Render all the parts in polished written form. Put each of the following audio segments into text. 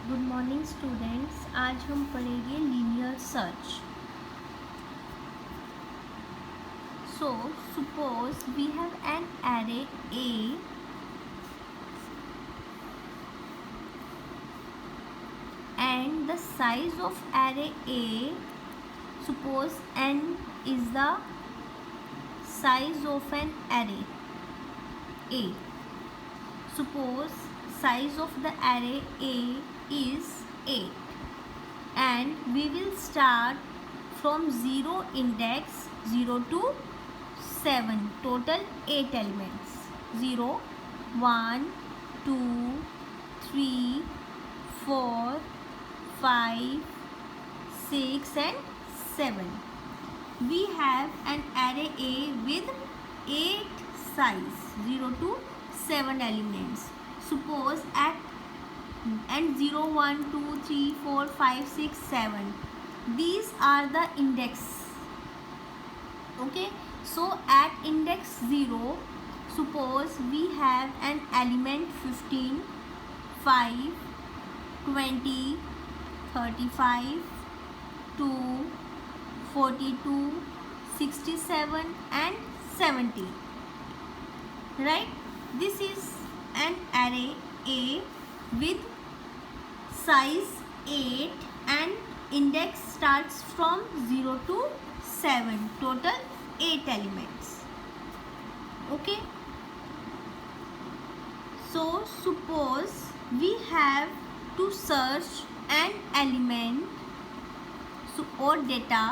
Good morning students. आज हम पढ़ेंगे linear search. So suppose we have an array A and the size of array A, suppose n is the size of an array A. Suppose size of the array A is 8 and we will start from 0 index 0 to 7, total 8 elements 0 1 2 3 4 5 6 and 7. We have an array A with 8 size 0 to 7 elements. Suppose at and 0 1 2 3 4 5 6 7, these are the index. Okay, so at index 0, suppose we have an element 15 5 20 35 2 42 67 and 70. Right, this is an array A with size 8 and index starts from 0 to 7, total 8 elements. Okay, so suppose we have to search an element or data.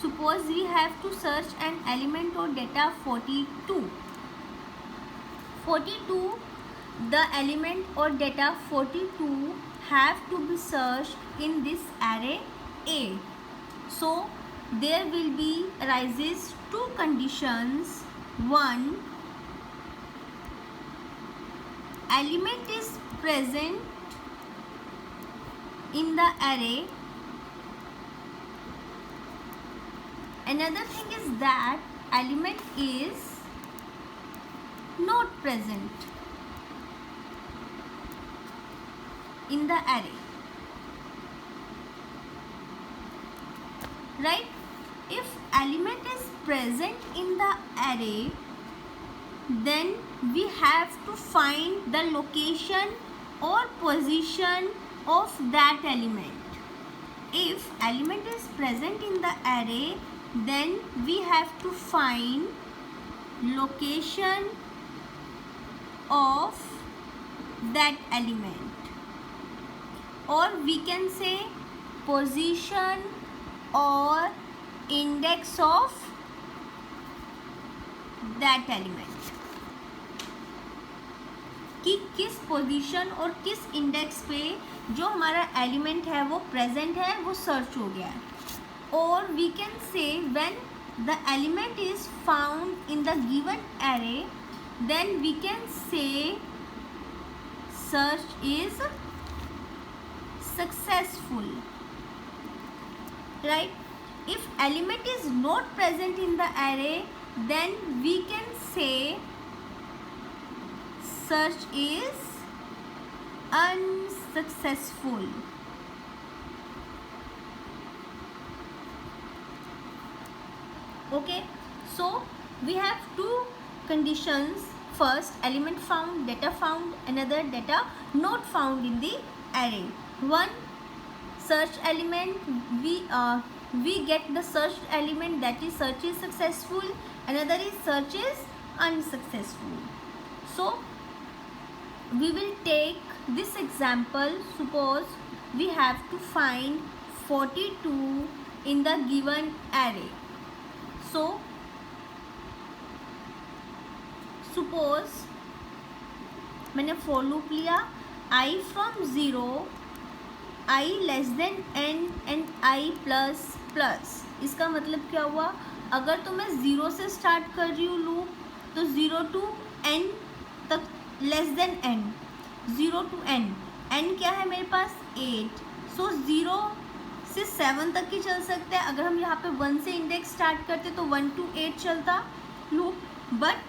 Suppose we have to search an element or data 42. The element or data 42 have to be searched in this array A. So there will be arises two conditions. One, element is present in the array. Another thing is that element is not present in the array. Right? If element is present in the array, then we have to find the location or position of that element. If element is present in the array, then we have to find location of that element, or we can say position or index of that element, कि किस position और किस index पे जो हमारा element है वो present है, वो सर्च हो गया है. और we can say when the element is found in the given array, then we can say search is successful. Right, if element is not present in the array, then we can say search is unsuccessful. Okay, so we have two conditions. First, element found, data found. Another, data not found in the array. One, search element, we get the searched element, that is search is successful. Another is search is unsuccessful. So we will take this example. Suppose we have to find 42 in the given array. So suppose मैंने for loop लिया I from 0, I less than n and I plus plus. इसका मतलब क्या हुआ, अगर तो मैं 0 से स्टार्ट कर रही हूँ लूप, तो 0 to n तक less than n, 0 to n, n क्या है मेरे पास 8. सो 0 से 7 तक ही चल सकते हैं. अगर हम यहाँ पे 1 से इंडेक्स स्टार्ट करते तो 1 to 8 चलता loop. But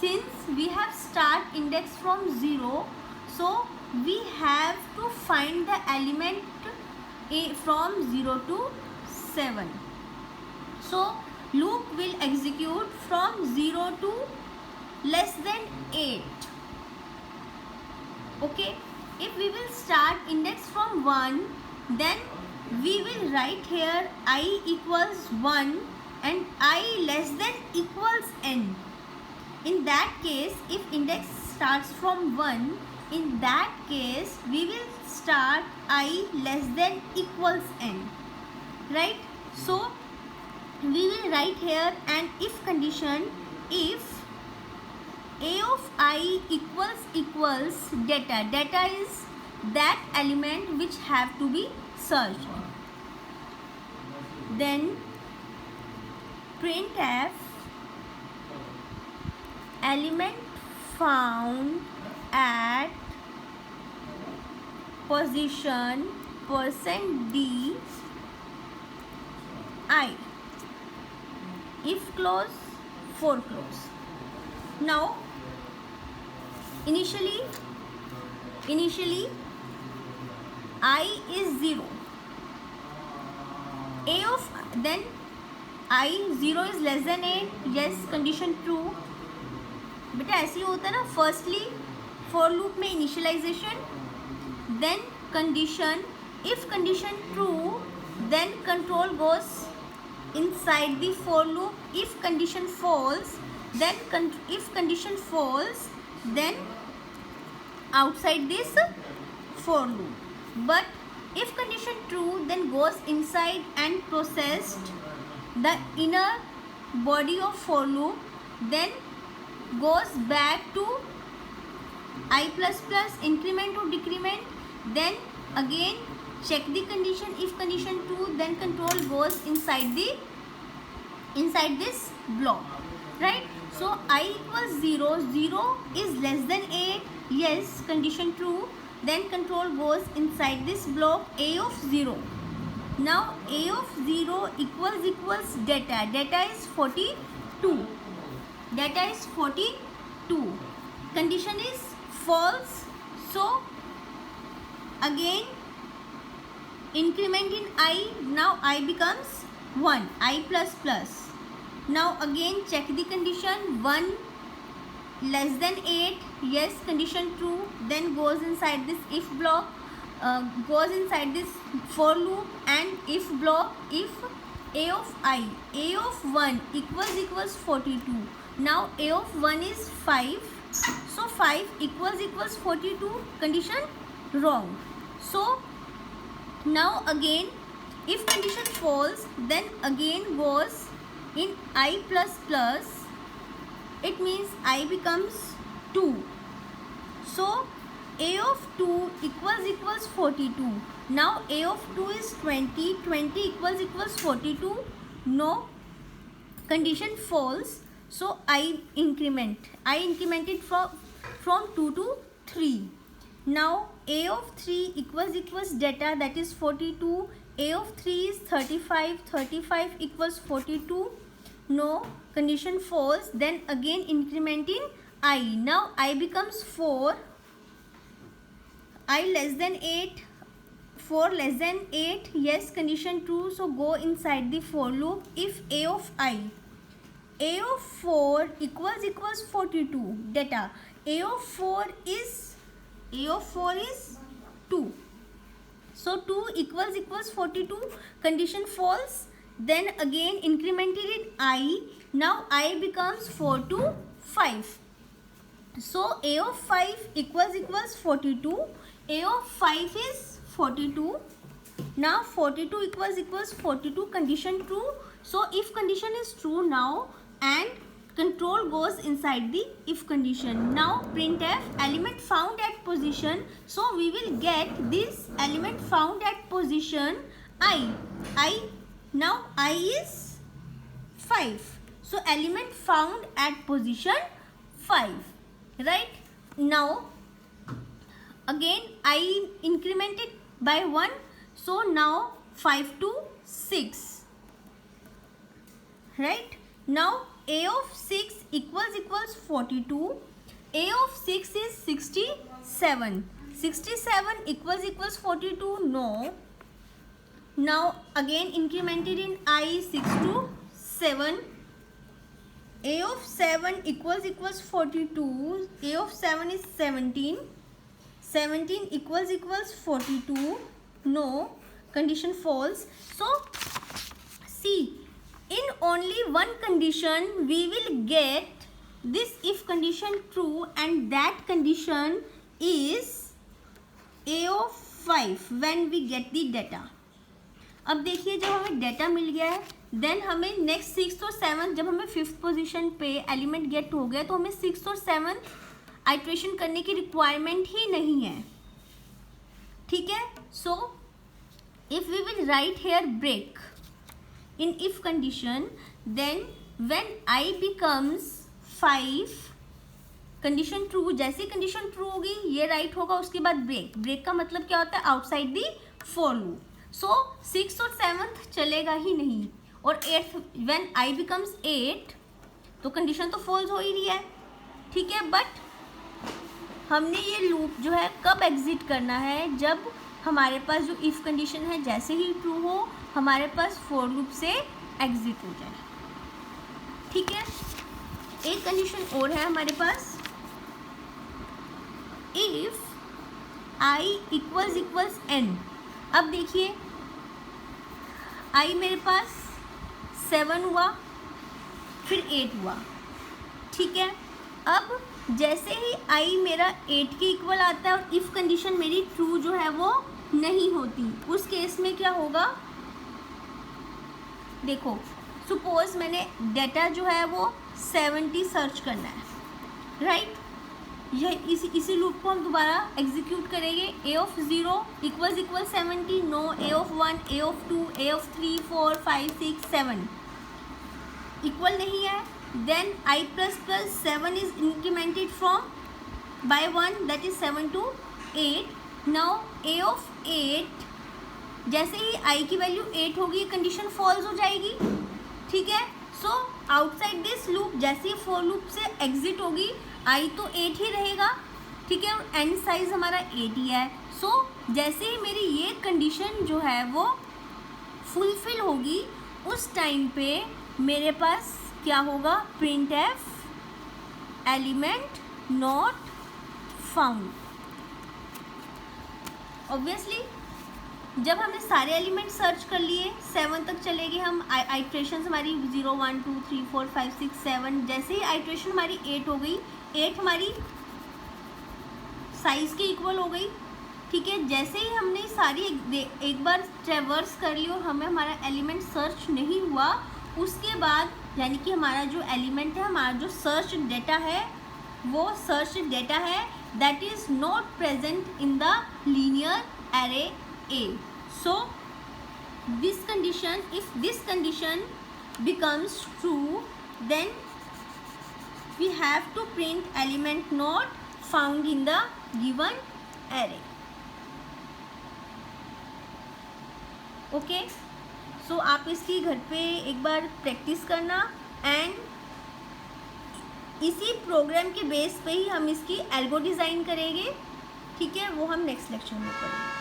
since we have start index from 0, so we have to find the element A from 0 to 7. So loop will execute from 0 to less than 8. Okay, if we will start index from 1, then we will write here I equals 1 and I less than equals n. In that case, if index starts from 1, in that case we will start I less than equals n, right? So we will write here an if condition. If a of I equals data is that element which have to be searched, then printf element found at position %d I, if close, for close. Now initially I is 0, a of then I 0 is less than 8, yes condition true. बेटा ऐसे ही होता है ना, firstly for loop में initialization, then condition, if condition true then control goes inside the for loop, if condition false then if condition false then outside this for loop, but if condition true then goes inside and processed the inner body of for loop, then goes back to I plus plus, increment or decrement, then again check the condition, if condition true then control goes inside this block, right? So I equals 0, 0 is less than 8, yes condition true, then control goes inside this block A of 0. Now A of 0 equals data is 42, condition is false, so again increment in I, now I becomes 1, I plus plus. Now again check the condition, 1 less than 8, yes condition true, then goes inside this if block, goes inside this for loop and if block, if A of I, A of 1 equals 42. Now A of 1 is 5, so 5 equals 42, condition wrong. So now again if condition false then again goes in I plus plus, it means I becomes 2. So A of 2 equals 42. Now A of 2 is 20 equals 42. No, condition false. So I incremented from 2 to 3. Now A of 3 equals data, that is 42. A of 3 is 35 equals 42. No, condition false, then again increment in I. Now I becomes 4, I less than 8, 4 less than 8, yes condition true, so go inside the for loop, if A of I, A of 4 equals 42, data, A of 4 is 2. So 2 equals 42, condition false, then again incremented in I, now I becomes 4 to 5. So A of 5 equals 42, A of 5 is 42, now 42 equals 42, condition true, so if condition is true now and control goes inside the if condition. Now printf element found at position, so we will get this element found at position I. Now I is 5, so element found at position 5, right? Now again I incremented by 1, so now 5 to 6, right? Now A of 6 equals 42, A of 6 is 67, 67 equals 42, no. Now again incremented in I, 6 to 7. A of 7 equals 42. A of 7 is 17. 17 equals 42, no. Condition false. So see, in only one condition we will get this if condition true, and that condition is A of 5 when we get the data. अब देखिए जब हमें data मिल गया है, then हमें next 6 और 7, जब हमें 5th पोजीशन पे एलिमेंट गेट हो गया तो हमें 6 और 7 आइट्रेशन करने की रिक्वायरमेंट ही नहीं है, ठीक है. So if we will write here break in if condition, then when I becomes 5, condition true, जैसे कंडीशन ट्रू होगी ये राइट होगा, उसके बाद ब्रेक. ब्रेक का मतलब क्या होता है? Outside the for loop. So 6 और 7th चलेगा ही नहीं, और 8th व्हेन आई बिकम्स 8 तो कंडीशन तो फॉल्स हो ही रही है, ठीक है. बट हमने ये लूप जो है कब एग्जिट करना है? जब हमारे पास जो इफ कंडीशन है जैसे ही ट्रू हो हमारे पास फॉर लूप से एग्जिट हो जाए, ठीक है. एक कंडीशन और है हमारे पास, इफ आई इक्वल्स n. अब देखिए आई मेरे पास 7 हुआ, फिर 8 हुआ, ठीक है. अब जैसे ही आई मेरा 8 के इक्वल आता है और इफ कंडीशन मेरी ट्रू जो है वो नहीं होती, उस केस में क्या होगा? देखो सपोज मैंने डेटा जो है वो 70 सर्च करना है, राइट. यह इसी लूप को हम दोबारा एग्जीक्यूट करेंगे. A of 0 equals 70, no. A of 1, a of 2, a of 3, 4, 5, 6, 7 equal नहीं है. Then i plus 7 is incremented from by 1, that is 7 to 8. Now a of 8, जैसे ही आई की वैल्यू 8 होगी कंडीशन फॉल्स हो जाएगी, ठीक है. सो आउटसाइड दिस लूप जैसे ही फॉर लूप से एग्जिट होगी आई तो 8 ही रहेगा, ठीक है, और एन साइज हमारा 8 ही है. सो जैसे ही मेरी ये कंडीशन जो है वो फुलफिल होगी उस टाइम पे मेरे पास क्या होगा? Print F element not found. Obviously जब हमने सारे एलिमेंट सर्च कर लिए 7 तक चलेंगे हम. आइट्रेशन हमारी 0, 1, 2, 3, 4, 5, 6, 7. जैसे ही आइट्रेशन हमारी 8 हो गई, 8 हमारी साइज के इक्वल हो गई, ठीक है. जैसे ही हमने सारी एक बार ट्रेवर्स कर ली और हमें हमारा एलिमेंट सर्च नहीं हुआ, उसके बाद यानी कि हमारा जो एलिमेंट है, हमारा जो सर्च डेटा है वो सर्च डेटा है that is not present in the linear array A. So this condition, if this condition becomes true, then we have to print element not found in the given array. Okay, so आप इसकी घर पे एक बार practice करना, and इसी programme के base पे ही हम इसकी एल्गो डिज़ाइन करेंगे, ठीक है. वो हम नेक्स्ट लेक्चर में करेंगे.